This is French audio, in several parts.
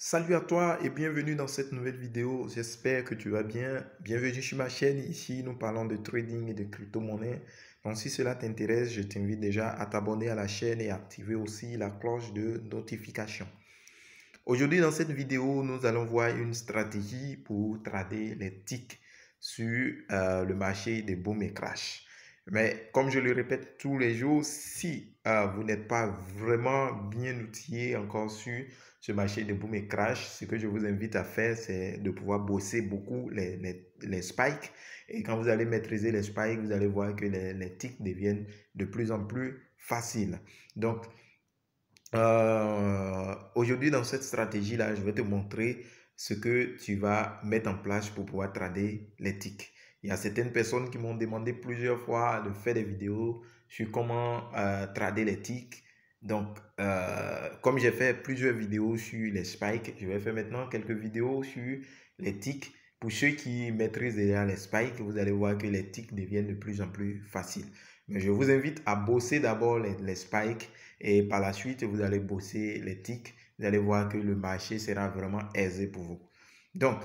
Salut à toi et bienvenue dans cette nouvelle vidéo. J'espère que tu vas bien. Bienvenue sur ma chaîne. Ici, nous parlons de trading et de crypto-monnaie. Donc, si cela t'intéresse, je t'invite déjà à t'abonner à la chaîne et activer aussi la cloche de notification. Aujourd'hui, dans cette vidéo, nous allons voir une stratégie pour trader les ticks sur le marché des boom et crash. Mais comme je le répète tous les jours, si vous n'êtes pas vraiment bien outillé encore sur ce marché de boom et crash, ce que je vous invite à faire, c'est de pouvoir bosser beaucoup les spikes. Et quand vous allez maîtriser les spikes, vous allez voir que les ticks deviennent de plus en plus faciles. Donc, aujourd'hui, dans cette stratégie-là, je vais te montrer ce que tu vas mettre en place pour pouvoir trader les ticks. Il y a certaines personnes qui m'ont demandé plusieurs fois de faire des vidéos sur comment trader les ticks. Donc, comme j'ai fait plusieurs vidéos sur les spikes, je vais faire maintenant quelques vidéos sur les ticks. Pour ceux qui maîtrisent déjà les spikes, vous allez voir que les ticks deviennent de plus en plus faciles. Mais je vous invite à bosser d'abord les spikes et par la suite, vous allez bosser les ticks. Vous allez voir que le marché sera vraiment aisé pour vous. Donc,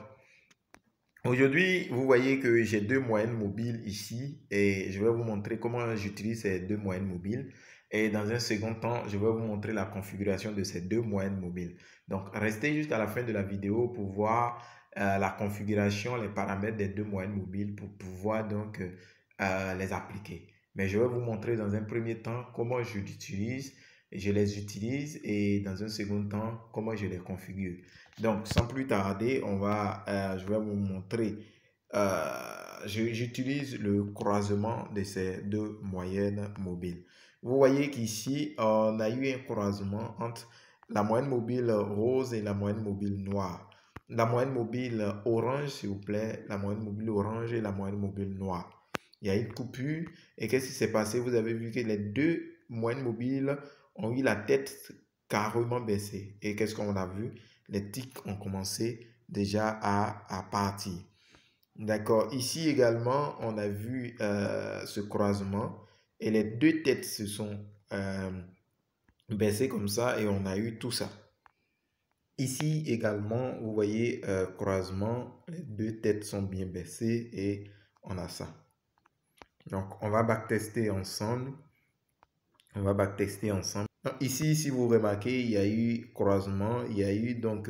aujourd'hui, vous voyez que j'ai deux moyennes mobiles ici et je vais vous montrer comment j'utilise ces deux moyennes mobiles. Et dans un second temps, je vais vous montrer la configuration de ces deux moyennes mobiles. Donc, restez jusqu'à la fin de la vidéo pour voir la configuration, les paramètres des deux moyennes mobiles pour pouvoir donc les appliquer. Mais je vais vous montrer dans un premier temps comment je les utilise et dans un second temps comment je les configure. Donc, sans plus tarder, je vais vous montrer. J'utilise le croisement de ces deux moyennes mobiles. Vous voyez qu'ici, on a eu un croisement entre la moyenne mobile rose et la moyenne mobile noire. La moyenne mobile orange, s'il vous plaît, la moyenne mobile orange et la moyenne mobile noire. Il y a une coupure et qu'est-ce qui s'est passé? Vous avez vu que les deux moyennes mobiles ont eu la tête carrément baissée. Et qu'est-ce qu'on a vu? Les ticks ont commencé déjà à partir. D'accord. Ici également, on a vu ce croisement et les deux têtes se sont baissées comme ça et on a eu tout ça. Ici également, vous voyez croisement, les deux têtes sont bien baissées et on a ça. Donc, on va backtester ensemble. Donc, ici, si vous remarquez, il y a eu croisement, il y a eu donc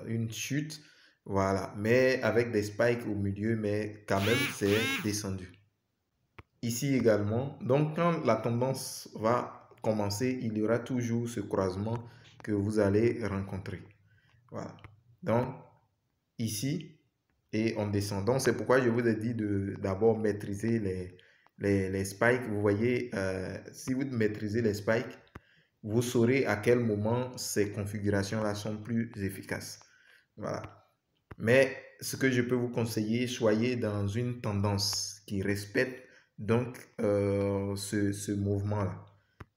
une chute. Voilà, mais avec des spikes au milieu, mais quand même, c'est descendu. Ici également, donc quand la tendance va commencer, il y aura toujours ce croisement que vous allez rencontrer. Voilà, donc ici, et on descend. Donc, c'est pourquoi je vous ai dit d'abord maîtriser les spikes. Vous voyez, si vous maîtrisez les spikes, vous saurez à quel moment ces configurations-là sont plus efficaces. Voilà. Mais ce que je peux vous conseiller, soyez dans une tendance qui respecte donc ce mouvement-là.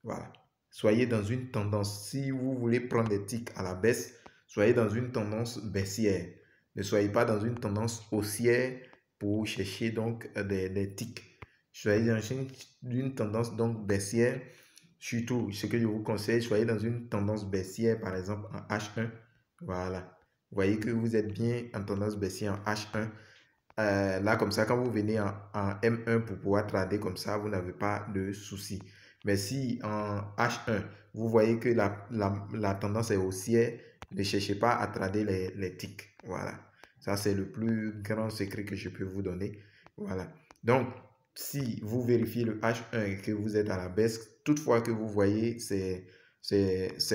Voilà. Soyez dans une tendance. Si vous voulez prendre des ticks à la baisse, soyez dans une tendance baissière. Ne soyez pas dans une tendance haussière pour chercher donc des ticks. Soyez dans une tendance donc baissière. Surtout, ce que je vous conseille, soyez dans une tendance baissière, par exemple en H1. Voilà. Vous voyez que vous êtes bien en tendance baissière en H1. Là, comme ça, quand vous venez en M1 pour pouvoir trader comme ça, vous n'avez pas de souci. Mais si en H1, vous voyez que la tendance est haussière, ne cherchez pas à trader les ticks. Voilà. Ça, c'est le plus grand secret que je peux vous donner. Voilà. Donc, si vous vérifiez le H1 et que vous êtes à la baisse, toutefois que vous voyez ces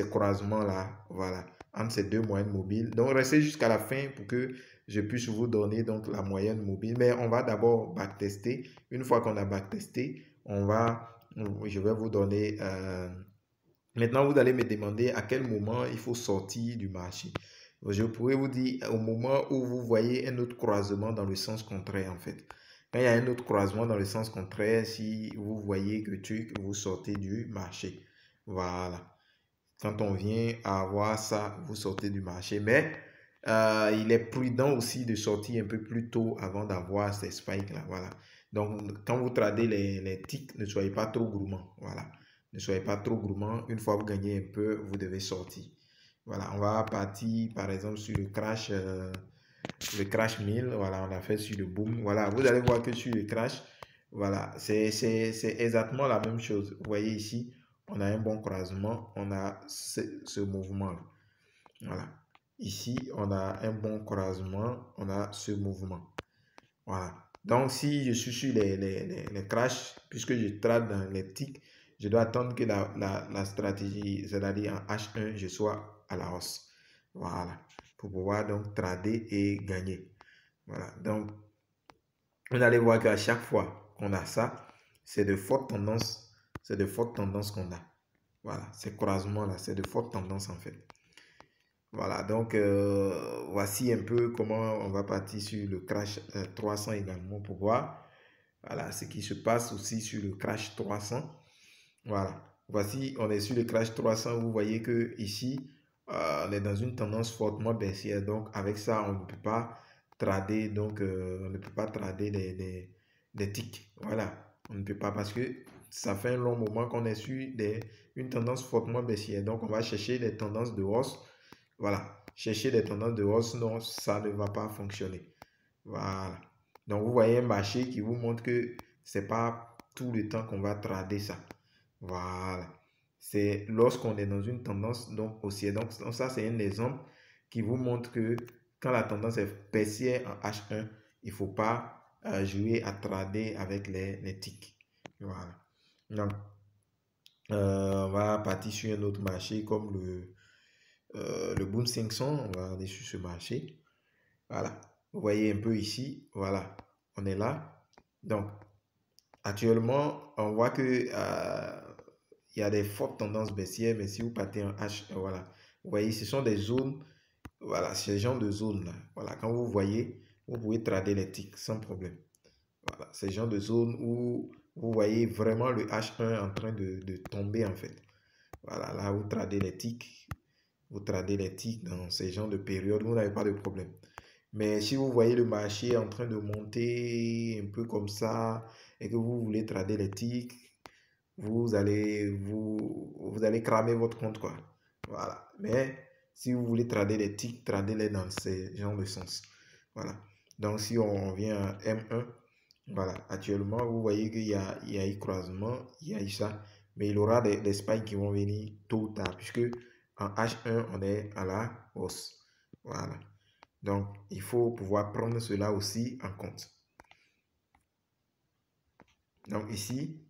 croisements-là, voilà, entre ces deux moyennes mobiles. Donc, restez jusqu'à la fin pour que je puisse vous donner donc la moyenne mobile. Mais on va d'abord backtester. Une fois qu'on a backtesté, je vais vous donner... maintenant, vous allez me demander à quel moment il faut sortir du marché. Je pourrais vous dire au moment où vous voyez un autre croisement dans le sens contraire en fait. Quand il y a un autre croisement dans le sens contraire, si vous voyez que vous sortez du marché. Voilà. Quand on vient à avoir ça, vous sortez du marché. Mais il est prudent aussi de sortir un peu plus tôt avant d'avoir ces spikes là. Voilà. Donc, quand vous tradez les ticks, ne soyez pas trop gourmand. Voilà. Ne soyez pas trop gourmand. Une fois que vous gagnez un peu, vous devez sortir. Voilà, on va partir par exemple sur le crash 1000. Voilà, on a fait sur le boom. Voilà, vous allez voir que sur le crash, voilà, c'est exactement la même chose. Vous voyez ici, on a un bon croisement, on a ce mouvement-là. Voilà, ici, on a un bon croisement, on a ce mouvement. Voilà. Donc, si je suis sur les crashs, puisque je trade dans les ticks, je dois attendre que la stratégie, c'est-à-dire en H1, je sois à la hausse. Voilà. Pour pouvoir donc trader et gagner. Voilà. Donc, vous allez voir qu'à chaque fois qu'on a ça, c'est de fortes tendances. C'est de fortes tendances qu'on a. Voilà. Ces croisements-là, c'est de fortes tendances en fait. Voilà, donc voici un peu comment on va partir sur le crash 300 également pour voir voilà, ce qui se passe aussi sur le crash 300. Voilà, voici, on est sur le crash 300. Vous voyez que ici, on est dans une tendance fortement baissière. Donc, avec ça, on ne peut pas trader. Donc, on ne peut pas trader des ticks. Voilà, on ne peut pas parce que ça fait un long moment qu'on est sur une tendance fortement baissière. Donc, on va chercher des tendances de hausse. Voilà, chercher des tendances de hausse, sinon ça ne va pas fonctionner. Voilà. Donc, vous voyez un marché qui vous montre que c'est pas tout le temps qu'on va trader ça. Voilà. C'est lorsqu'on est dans une tendance donc haussière. Donc, ça, c'est un exemple qui vous montre que quand la tendance est baissière en H1, il ne faut pas jouer à trader avec les ticks. Voilà. Donc, on va partir sur un autre marché comme le Boom 500. On va aller sur ce marché. Voilà. Vous voyez un peu ici. Voilà. On est là. Donc, actuellement, on voit que il y a des fortes tendances baissières, mais si vous partez en H, voilà. Vous voyez, ce sont des zones, voilà, ce genre de zones-là. Voilà, quand vous voyez, vous pouvez trader les ticks sans problème. Voilà, ce genre de zones où vous voyez vraiment le H1 en train de tomber en fait. Voilà, là, vous tradez les ticks. Vous tradez les ticks dans ces genres de périodes, vous n'avez pas de problème. Mais si vous voyez le marché en train de monter un peu comme ça et que vous voulez trader les ticks, vous allez cramer votre compte quoi. Voilà. Mais si vous voulez trader les ticks, tradez-les dans ces genres de sens. Voilà. Donc si on vient à M1, voilà. Actuellement, vous voyez qu'il y a eu croisement, il y a eu ça. Mais il y aura des spikes qui vont venir tôt ou tard, puisque en H1, on est à la hausse. Voilà. Donc, il faut pouvoir prendre cela aussi en compte. Donc ici,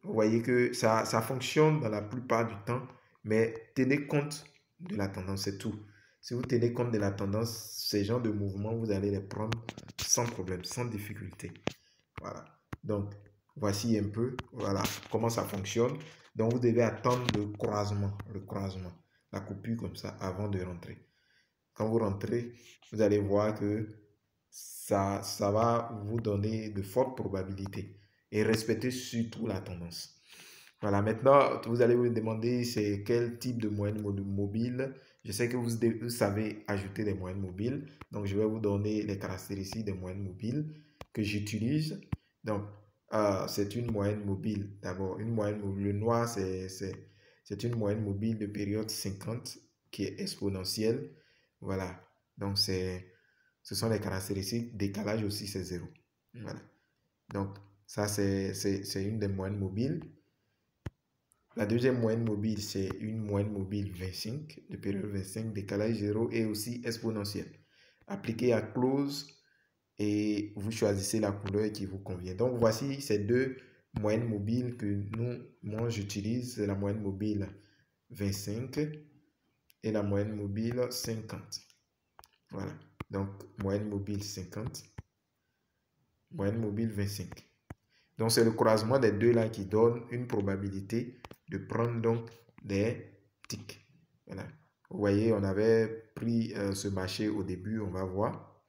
vous voyez que ça fonctionne dans la plupart du temps, mais tenez compte de la tendance, c'est tout. Si vous tenez compte de la tendance, ces genres de mouvements, vous allez les prendre sans problème, sans difficulté. Voilà. Donc, voici un peu, voilà, comment ça fonctionne. Donc, vous devez attendre le croisement, la coupure comme ça avant de rentrer. Quand vous rentrez, vous allez voir que ça va vous donner de fortes probabilités et respecter surtout la tendance. Voilà, maintenant, vous allez vous demander c'est quel type de moyenne mobile. Je sais que vous savez ajouter des moyennes mobiles. Donc, je vais vous donner les caractéristiques des moyennes mobiles que j'utilise. Donc, c'est une moyenne mobile. D'abord, une moyenne mobile. Le noir, c'est une moyenne mobile de période 50 qui est exponentielle. Voilà. Donc, ce sont les caractéristiques. Décalage aussi, c'est 0. Voilà. Donc, ça, c'est une des moyennes mobiles. La deuxième moyenne mobile, c'est une moyenne mobile 25, de période 25, décalage 0 et aussi exponentielle. Appliquée à close et vous choisissez la couleur qui vous convient. Donc, voici ces deux moyennes mobiles que moi j'utilise. C'est la moyenne mobile 25 et la moyenne mobile 50. Voilà. Donc, moyenne mobile 50, moyenne mobile 25. Donc, c'est le croisement des deux là qui donne une probabilité de prendre donc des ticks. Voilà. Vous voyez, on avait pris ce marché au début, on va voir.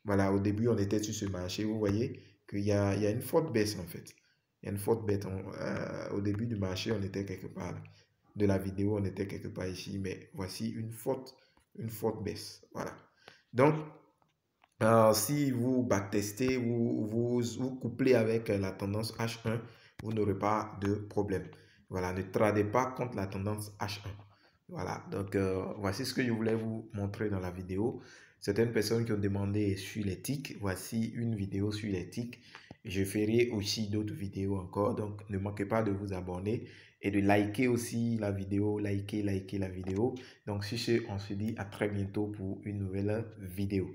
Voilà, au début, on était sur ce marché. Vous voyez qu'il y a une forte baisse en fait. Il y a une forte baisse. Au début du marché, on était quelque part là. De la vidéo, on était quelque part ici. Mais voici une forte baisse. Voilà. Donc, si vous backtestez, vous couplez avec la tendance H1, vous n'aurez pas de problème. Voilà, ne tradez pas contre la tendance H1. Voilà, donc voici ce que je voulais vous montrer dans la vidéo. Certaines personnes qui ont demandé sur les tics, voici une vidéo sur les tics. Je ferai aussi d'autres vidéos encore, donc ne manquez pas de vous abonner et de liker aussi la vidéo, liker la vidéo. Donc sur ce, on se dit à très bientôt pour une nouvelle vidéo.